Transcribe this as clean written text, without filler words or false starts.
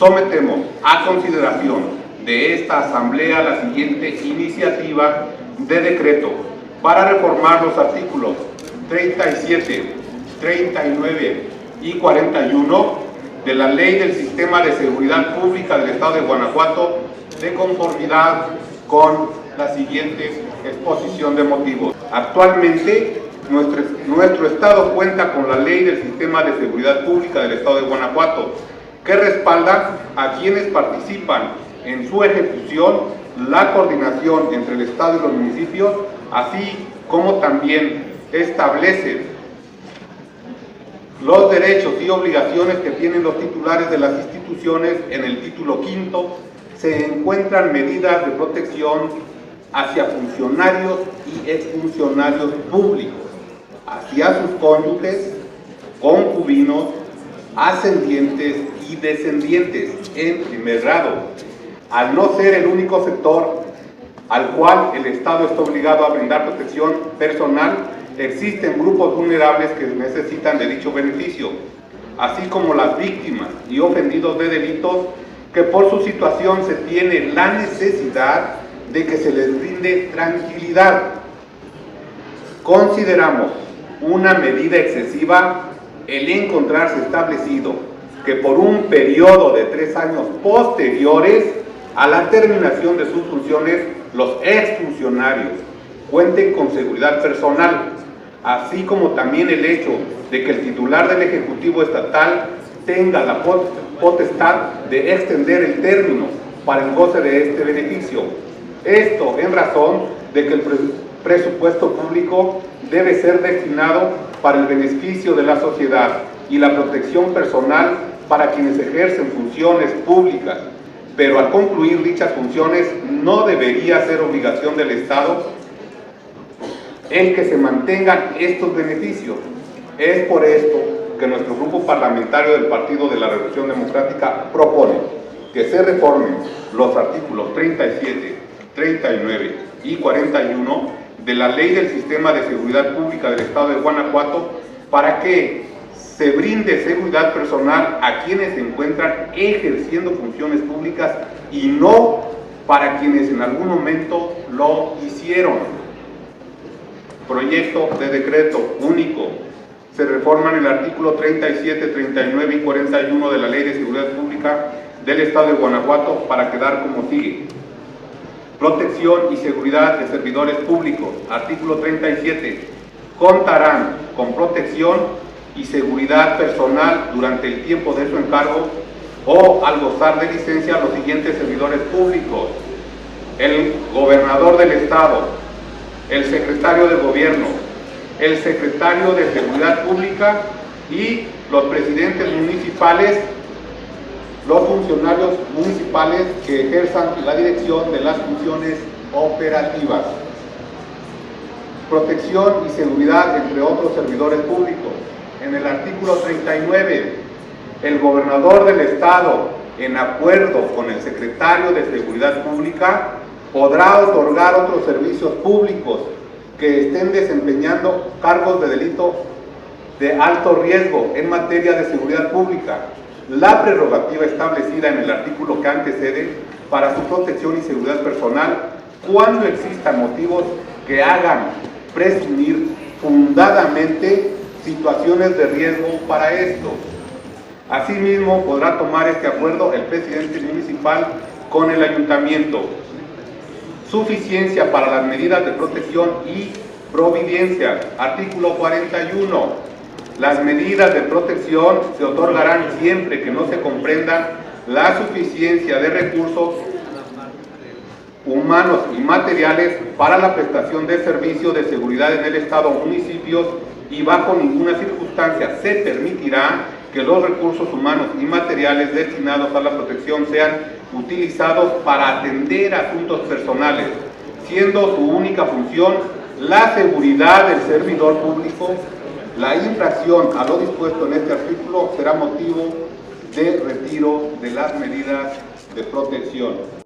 sometemos a consideración de esta Asamblea la siguiente iniciativa de decreto para reformar los artículos 37, 39 y 41 de la Ley del Sistema de Seguridad Pública del Estado de Guanajuato, de conformidad con la siguiente exposición de motivos. Actualmente, nuestro Estado cuenta con la Ley del Sistema de Seguridad Pública del Estado de Guanajuato, que respalda a quienes participan en su ejecución, la coordinación entre el Estado y los municipios, así como también establece los derechos y obligaciones que tienen los titulares de las instituciones. En el título quinto se encuentran medidas de protección hacia funcionarios y exfuncionarios públicos, hacia sus cónyuges, concubinos, ascendientes y descendientes en primer grado. Al no ser el único sector al cual el Estado está obligado a brindar protección personal, existen grupos vulnerables que necesitan de dicho beneficio, así como las víctimas y ofendidos de delitos que por su situación se tiene la necesidad de que se les brinde tranquilidad. Consideramos una medida excesiva el encontrarse establecido que por un periodo de 3 años posteriores a la terminación de sus funciones, los exfuncionarios cuenten con seguridad personal, así como también el hecho de que el titular del Ejecutivo Estatal tenga la potestad de extender el término para el goce de este beneficio. Esto en razón de que el presupuesto público debe ser destinado para el beneficio de la sociedad y la protección personal para quienes ejercen funciones públicas, pero al concluir dichas funciones no debería ser obligación del Estado el que se mantengan estos beneficios. Es por esto que nuestro grupo parlamentario del Partido de la Revolución Democrática propone que se reformen los artículos 37, 39 y 41 de la Ley del Sistema de Seguridad Pública del Estado de Guanajuato para que se brinde seguridad personal a quienes se encuentran ejerciendo funciones públicas y no para quienes en algún momento lo hicieron. Proyecto de decreto único. Se reforman el artículo 37, 39 y 41 de la Ley de Seguridad Pública del Estado de Guanajuato para quedar como sigue. Protección y seguridad de servidores públicos. Artículo 37. Contarán con protección y seguridad personal durante el tiempo de su encargo o al gozar de licencia los siguientes servidores públicos: el gobernador del Estado, el secretario de Gobierno, el secretario de Seguridad Pública y los presidentes municipales, los funcionarios municipales que ejerzan la dirección de las funciones operativas. Protección y seguridad entre otros servidores públicos. En el artículo 39, el gobernador del Estado, en acuerdo con el secretario de Seguridad Pública, podrá otorgar otros servicios públicos que estén desempeñando cargos de delito de alto riesgo en materia de seguridad pública. La prerrogativa establecida en el artículo que antecede para su protección y seguridad personal cuando existan motivos que hagan presumir fundadamente situaciones de riesgo para esto. Asimismo, podrá tomar este acuerdo el presidente municipal con el ayuntamiento. Suficiencia para las medidas de protección y providencia. Artículo 41. Las medidas de protección se otorgarán siempre que no se comprenda la suficiencia de recursos humanos y materiales para la prestación de servicios de seguridad en el Estado o municipios, y bajo ninguna circunstancia se permitirá que los recursos humanos y materiales destinados a la protección sean utilizados para atender asuntos personales, siendo su única función la seguridad del servidor público. La infracción a lo dispuesto en este artículo será motivo de retiro de las medidas de protección.